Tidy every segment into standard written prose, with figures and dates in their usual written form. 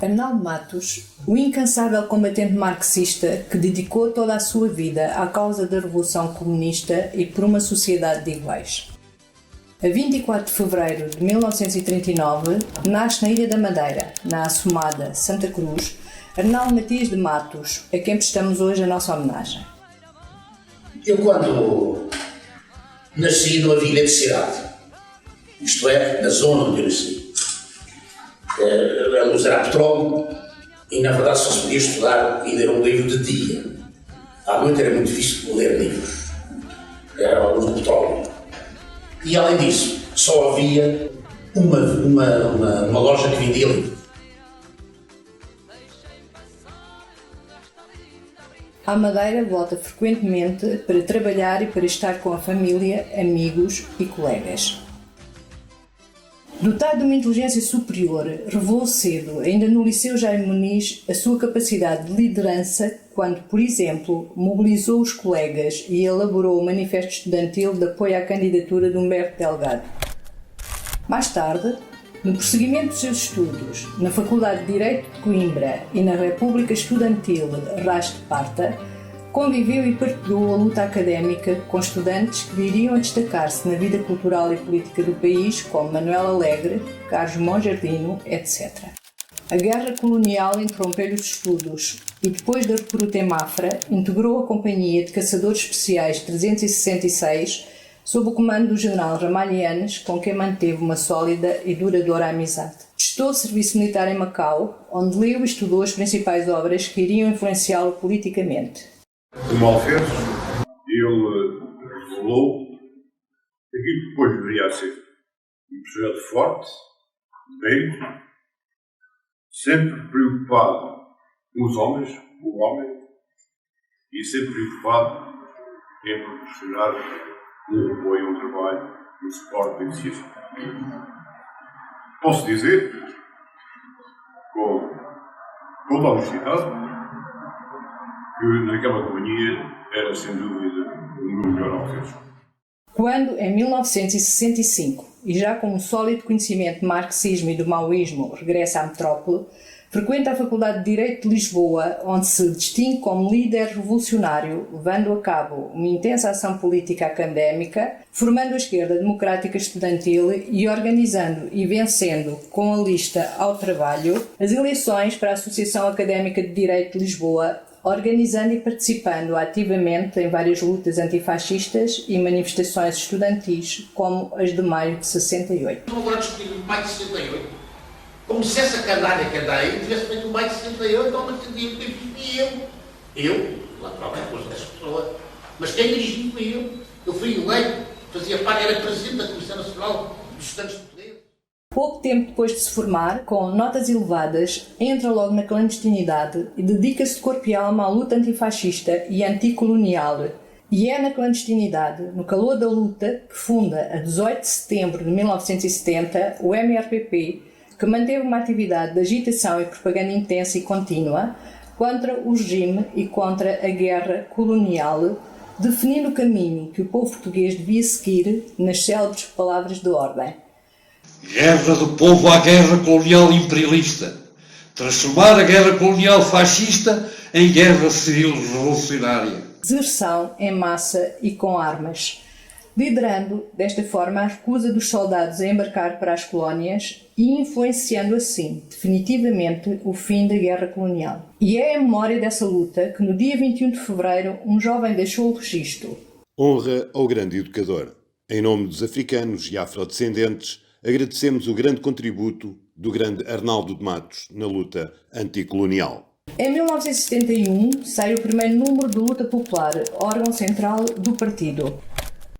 Arnaldo Matos, o incansável combatente marxista que dedicou toda a sua vida à causa da Revolução Comunista e por uma sociedade de iguais. A 24 de fevereiro de 1939, nasce na Ilha da Madeira, na Assomada, Santa Cruz, Arnaldo Matias de Matos, a quem prestamos hoje a nossa homenagem. Eu, quando nasci, não havia eletricidade, isto é, na zona onde eu nasci. A luz era a petróleo e, na verdade, só se podia estudar e ler um livro de dia. À noite era muito difícil ler livros. Era a luz do petróleo. E, além disso, só havia uma loja que vendia livros. À Madeira volta frequentemente para trabalhar e para estar com a família, amigos e colegas. Dotado de uma inteligência superior, revelou cedo, ainda no Liceu Jaime Muniz, a sua capacidade de liderança quando, por exemplo, mobilizou os colegas e elaborou o manifesto estudantil de apoio à candidatura de Humberto Delgado. Mais tarde, no prosseguimento dos seus estudos na Faculdade de Direito de Coimbra e na República Estudantil Ras de Parta, conviveu e partilhou a luta académica com estudantes que viriam a destacar-se na vida cultural e política do país, como Manuel Alegre, Carlos Monjardino, etc. A guerra colonial interrompeu-lhe os estudos e, depois da recruta em Mafra, integrou a Companhia de Caçadores Especiais 366, sob o comando do general Ramalhianes, com quem manteve uma sólida e duradoura amizade. Prestou o serviço militar em Macau, onde leu e estudou as principais obras que iriam influenciá-lo politicamente. Como Alferes, ele revelou aquilo que depois deveria ser um projeto forte, bem, sempre preocupado com os homens, com o homem, e sempre preocupado em proporcionar um apoio ao trabalho, um suporte em ciência. Posso dizer, com toda a honestidade, que naquela companhia era, sem dúvida, o meu melhor alferes. Quando, em 1965, e já com um sólido conhecimento do marxismo e do maoísmo, regressa à metrópole, frequenta a Faculdade de Direito de Lisboa, onde se distingue como líder revolucionário, levando a cabo uma intensa ação política académica, formando a esquerda democrática estudantil e organizando e vencendo, com a lista ao trabalho, as eleições para a Associação Académica de Direito de Lisboa, organizando e participando ativamente em várias lutas antifascistas e manifestações estudantis, como as de maio de 68. Agora discutir o maio de 68, como se essa canária que anda aí tivesse feito o maio de 68, ou eu, naturalmente, com essa pessoa, mas quem dirigiu foi eu fui eleito, fazia parte, era presidente da Comissão Nacional dos Estudantes de Poder. Pouco tempo depois de se formar, com notas elevadas, entra logo na clandestinidade e dedica-se de corpo e alma à luta antifascista e anticolonial. E é na clandestinidade, no calor da luta, que funda, a 18 de setembro de 1970, o MRPP, que manteve uma atividade de agitação e propaganda intensa e contínua contra o regime e contra a guerra colonial, definindo o caminho que o povo português devia seguir nas célebres palavras de ordem. Guerra do povo à guerra colonial imperialista. Transformar a guerra colonial fascista em guerra civil revolucionária. Deserção em massa e com armas, liderando desta forma a recusa dos soldados a embarcar para as colónias e influenciando assim definitivamente o fim da guerra colonial. E é em memória dessa luta que no dia 21 de fevereiro um jovem deixou o registro. Honra ao grande educador. Em nome dos africanos e afrodescendentes, agradecemos o grande contributo do grande Arnaldo de Matos na luta anticolonial. Em 1971 sai o primeiro número de Luta Popular, órgão central do partido.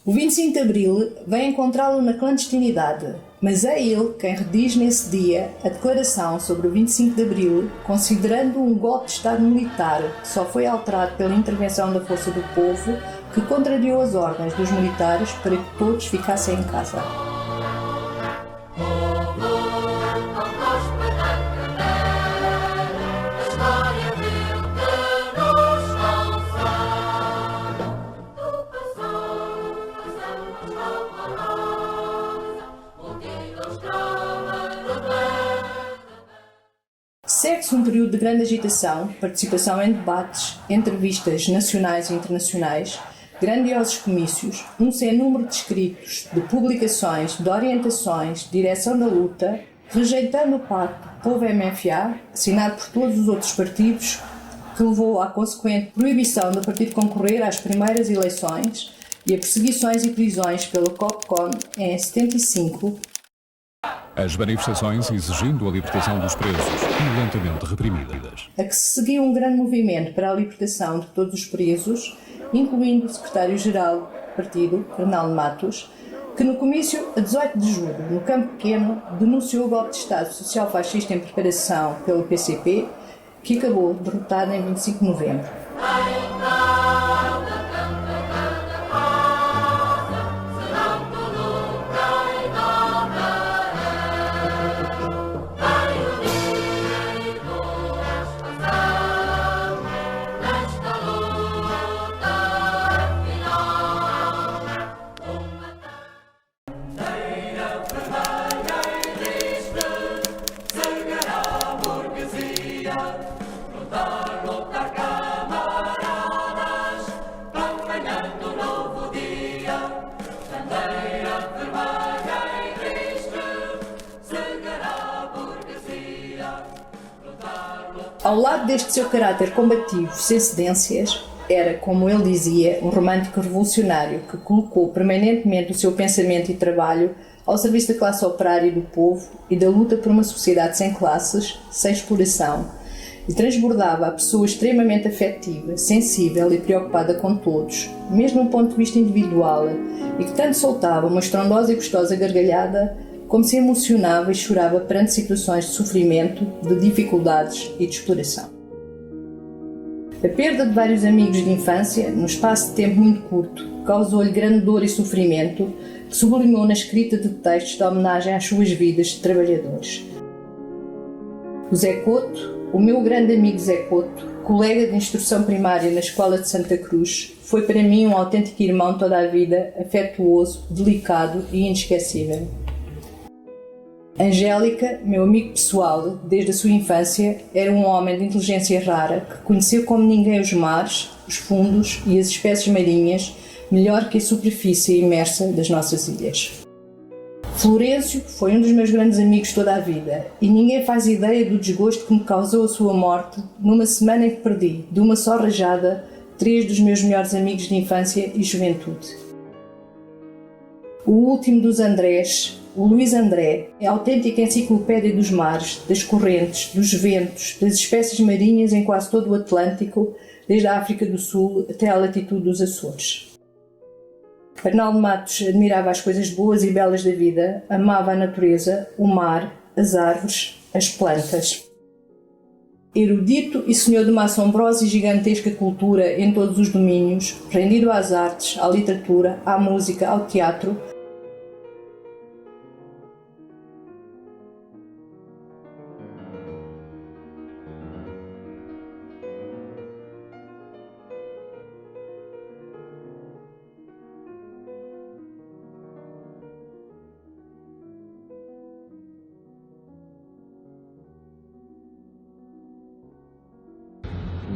O 25 de Abril vem encontrá-lo na clandestinidade, mas é ele quem redige nesse dia a declaração sobre o 25 de Abril, considerando um golpe de Estado militar que só foi alterado pela intervenção da Força do Povo, que contrariou as ordens dos militares para que todos ficassem em casa. Segue-se um período de grande agitação, participação em debates, entrevistas nacionais e internacionais, grandiosos comícios, um sem número de escritos, de publicações, de orientações, de direção da luta, rejeitando o pacto Povo-MFA, assinado por todos os outros partidos, que levou à consequente proibição do partido concorrer às primeiras eleições e a perseguições e prisões pelo COPCON em 75. As manifestações exigindo a libertação dos presos, violentamente reprimidas. A que se seguiu um grande movimento para a libertação de todos os presos, incluindo o secretário-geral do partido, Arnaldo Matos, que no comício a 18 de julho, no Campo Pequeno, denunciou o golpe de Estado social-fascista em preparação pelo PCP, que acabou derrotado em 25 de novembro. Ao lado deste seu caráter combativo, sem cedências, era, como ele dizia, um romântico revolucionário que colocou permanentemente o seu pensamento e trabalho ao serviço da classe operária e do povo e da luta por uma sociedade sem classes, sem exploração, e transbordava a pessoa extremamente afetiva, sensível e preocupada com todos, mesmo do ponto de vista individual, e que tanto soltava uma estrondosa e gostosa gargalhada, como se emocionava e chorava perante situações de sofrimento, de dificuldades e de exploração. A perda de vários amigos de infância, num espaço de tempo muito curto, causou-lhe grande dor e sofrimento, que sublimou na escrita de textos de homenagem às suas vidas de trabalhadores. O Zé Couto, o meu grande amigo Zé Couto, colega de instrução primária na Escola de Santa Cruz, foi para mim um autêntico irmão toda a vida, afetuoso, delicado e inesquecível. Angélica, meu amigo pessoal, desde a sua infância, era um homem de inteligência rara que conheceu como ninguém os mares, os fundos e as espécies marinhas melhor que a superfície imersa das nossas ilhas. Florencio foi um dos meus grandes amigos toda a vida e ninguém faz ideia do desgosto que me causou a sua morte numa semana em que perdi, de uma só rajada, 3 dos meus melhores amigos de infância e juventude. O último dos Andrés, o Luís André, é a autêntica enciclopédia dos mares, das correntes, dos ventos, das espécies marinhas em quase todo o Atlântico, desde a África do Sul até à latitude dos Açores. Arnaldo Matos admirava as coisas boas e belas da vida, amava a natureza, o mar, as árvores, as plantas. Erudito e senhor de uma assombrosa e gigantesca cultura em todos os domínios, rendido às artes, à literatura, à música, ao teatro,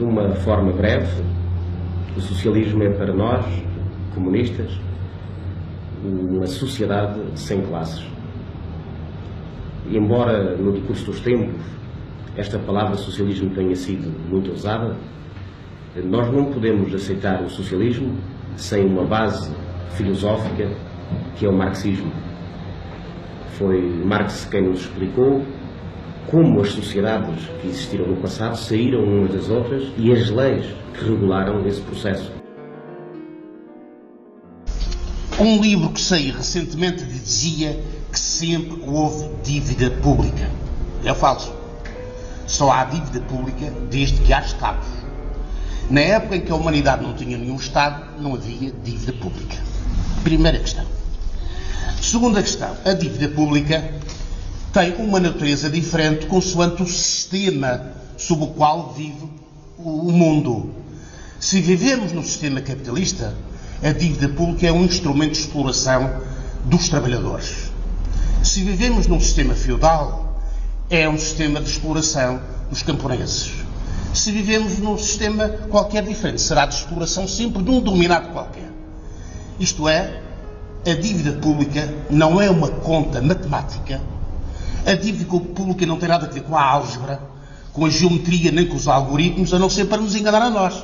de uma forma breve, o socialismo é para nós, comunistas, uma sociedade sem classes. E embora no decurso dos tempos esta palavra socialismo tenha sido muito usada, nós não podemos aceitar o socialismo sem uma base filosófica que é o marxismo. Foi Marx quem nos explicou como as sociedades que existiram no passado saíram umas das outras e as leis que regularam esse processo. Um livro que saí recentemente dizia que sempre houve dívida pública. É falso. Só há dívida pública desde que há Estados. Na época em que a humanidade não tinha nenhum Estado, não havia dívida pública. Primeira questão. Segunda questão. A dívida pública tem uma natureza diferente consoante o sistema sob o qual vive o mundo. Se vivemos num sistema capitalista, a dívida pública é um instrumento de exploração dos trabalhadores. Se vivemos num sistema feudal, é um sistema de exploração os camponeses. Se vivemos num sistema qualquer diferente, será de exploração sempre de um dominado qualquer. Isto é, a dívida pública não é uma conta matemática. A dívida pública não tem nada a ver com a álgebra, com a geometria, nem com os algoritmos, a não ser para nos enganar a nós.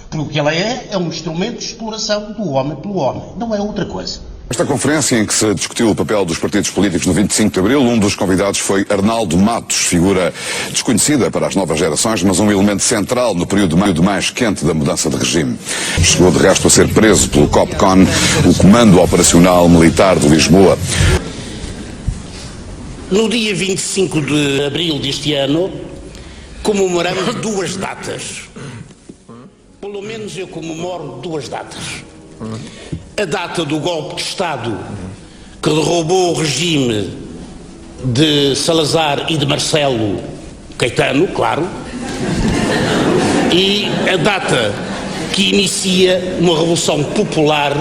Porque o que ela é um instrumento de exploração do homem pelo homem. Não é outra coisa. Esta conferência em que se discutiu o papel dos partidos políticos no 25 de Abril, um dos convidados foi Arnaldo Matos, figura desconhecida para as novas gerações, mas um elemento central no período mais quente da mudança de regime. Chegou de resto a ser preso pelo COPCON, o Comando Operacional Militar de Lisboa. No dia 25 de Abril deste ano, comemoramos duas datas. Pelo menos eu comemoro duas datas. A data do golpe de Estado que derrubou o regime de Salazar e de Marcelo Caetano, claro, e a data que inicia uma revolução popular,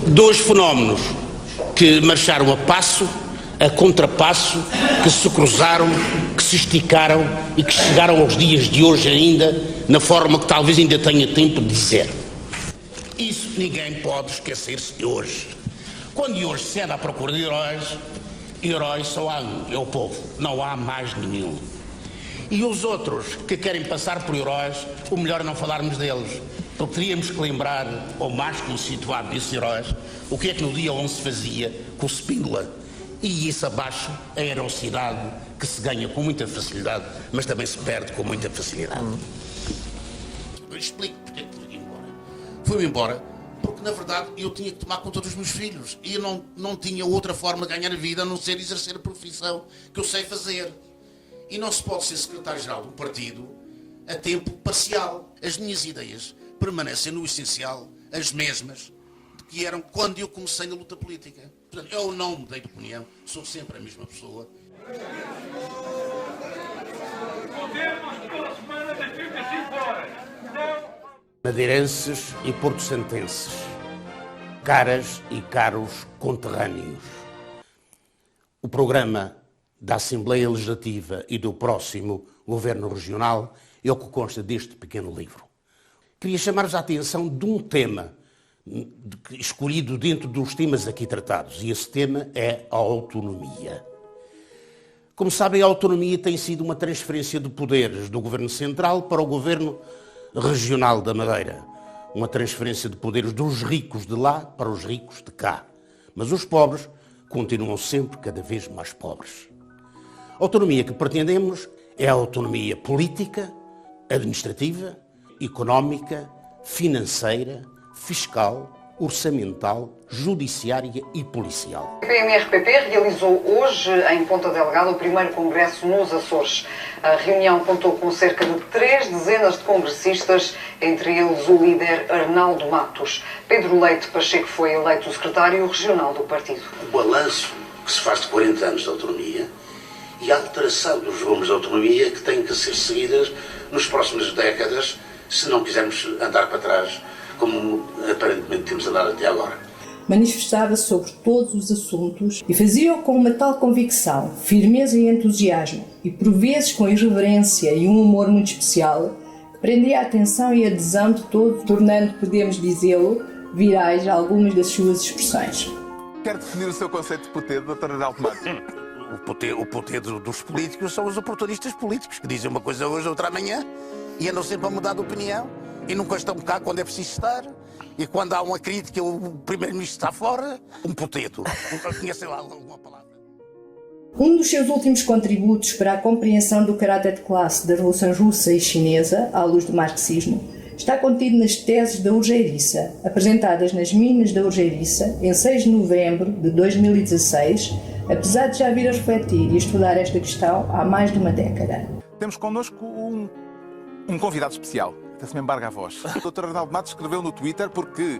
dois fenómenos que marcharam a passo, a contrapasso, que se cruzaram, que se esticaram e que chegaram aos dias de hoje ainda, na forma que talvez ainda tenha tempo de dizer. Isso ninguém pode esquecer-se de hoje. Quando hoje se anda à procura de heróis só há um, é o povo, não há mais nenhum. E os outros que querem passar por heróis, o melhor é não falarmos deles, porque teríamos que lembrar, ou mais que nos situar desses heróis, o que é que no dia 11 se fazia com o Spínola. E isso abaixo a heroicidade que se ganha com muita facilidade, mas também se perde com muita facilidade. Eu explico porque é que fui embora. Fui-me embora porque, na verdade, eu tinha que tomar conta dos meus filhos. E eu não tinha outra forma de ganhar a vida a não ser exercer a profissão que eu sei fazer. E não se pode ser secretário-geral de um partido a tempo parcial. As minhas ideias permanecem no essencial as mesmas que eram quando eu comecei na luta política. Portanto, eu não mudei de opinião, sou sempre a mesma pessoa. Madeirenses e porto-santenses, caras e caros conterrâneos, o programa da Assembleia Legislativa e do próximo Governo Regional é o que consta deste pequeno livro. Queria chamar-vos a atenção de um tema escolhido dentro dos temas aqui tratados, e esse tema é a autonomia. Como sabem, a autonomia tem sido uma transferência de poderes do Governo Central para o Governo Regional da Madeira. Uma transferência de poderes dos ricos de lá para os ricos de cá. Mas os pobres continuam sempre cada vez mais pobres. A autonomia que pretendemos é a autonomia política, administrativa, económica, financeira, fiscal, orçamental, judiciária e policial. A PMRPP realizou hoje, em Ponta Delgada, o primeiro congresso nos Açores. A reunião contou com cerca de 3 dezenas de congressistas, entre eles o líder Arnaldo Matos. Pedro Leite Pacheco foi eleito secretário regional do partido. O balanço que se faz de 40 anos de autonomia e a alteração dos rumos de autonomia que têm que ser seguidas nas próximas décadas, se não quisermos andar para trás, como aparentemente temos andado até agora. Manifestava-se sobre todos os assuntos e fazia-o com uma tal convicção, firmeza e entusiasmo, e por vezes com irreverência e um humor muito especial, que prendia a atenção e a adesão de todos, tornando, podemos dizê-lo, virais algumas das suas expressões. Quer definir o seu conceito de poder, Dr. Arnaldo Matos? O poder dos políticos são os oportunistas políticos, que dizem uma coisa hoje, outra amanhã, e andam sempre a mudar de opinião, e nunca estão cá quando é preciso estar, e quando há uma crítica, o primeiro-ministro está fora, um poteto. Nunca conhecem lá alguma palavra. Um dos seus últimos contributos para a compreensão do caráter de classe da Revolução Russa e Chinesa, à luz do marxismo, está contido nas teses da Urgeiriça, apresentadas nas Minas da Urgeiriça, em 6 de novembro de 2016, apesar de já vir a refletir e estudar esta questão há mais de uma década. Temos connosco um convidado especial, até se me embarga a voz. O Dr. Arnaldo Matos escreveu no Twitter, porque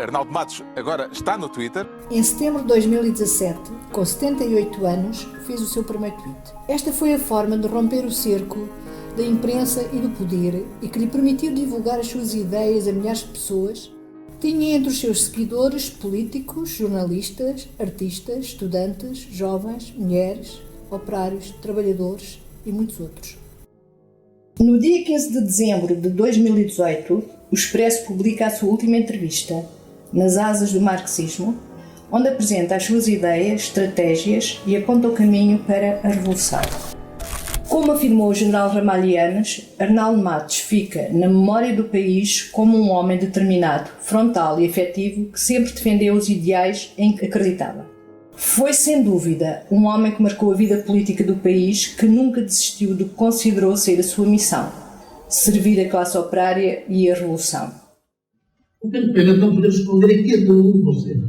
Arnaldo Matos agora está no Twitter. Em setembro de 2017, com 78 anos, fez o seu primeiro tweet. Esta foi a forma de romper o cerco da imprensa e do poder e que lhe permitiu divulgar as suas ideias a milhares de pessoas. Tinha entre os seus seguidores políticos, jornalistas, artistas, estudantes, jovens, mulheres, operários, trabalhadores, e muitos outros. No dia 15 de dezembro de 2018, o Expresso publica a sua última entrevista, Nas Asas do Marxismo, onde apresenta as suas ideias, estratégias e aponta o caminho para a revolução. Como afirmou o general Ramalhianes, Arnaldo Matos fica na memória do país como um homem determinado, frontal e efetivo que sempre defendeu os ideais em que acreditava. Foi, sem dúvida, um homem que marcou a vida política do país, que nunca desistiu do que considerou ser a sua missão: servir a classe operária e a revolução. Eu tenho pena de não poder responder aqui a todo você,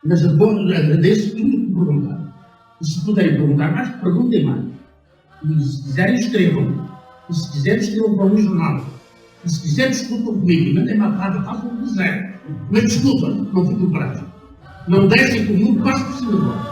mas agradeço tudo o que perguntaram. E se puderem perguntar mais, perguntem mais. E se quiserem, escrevam. E se quiserem, escrevam para um jornal. E se quiserem, discutam comigo. Mandem-me a palavra, façam o que quiserem. Mas desculpa, não fiquem parados. Não deixem que o mundo passe por cima de nós.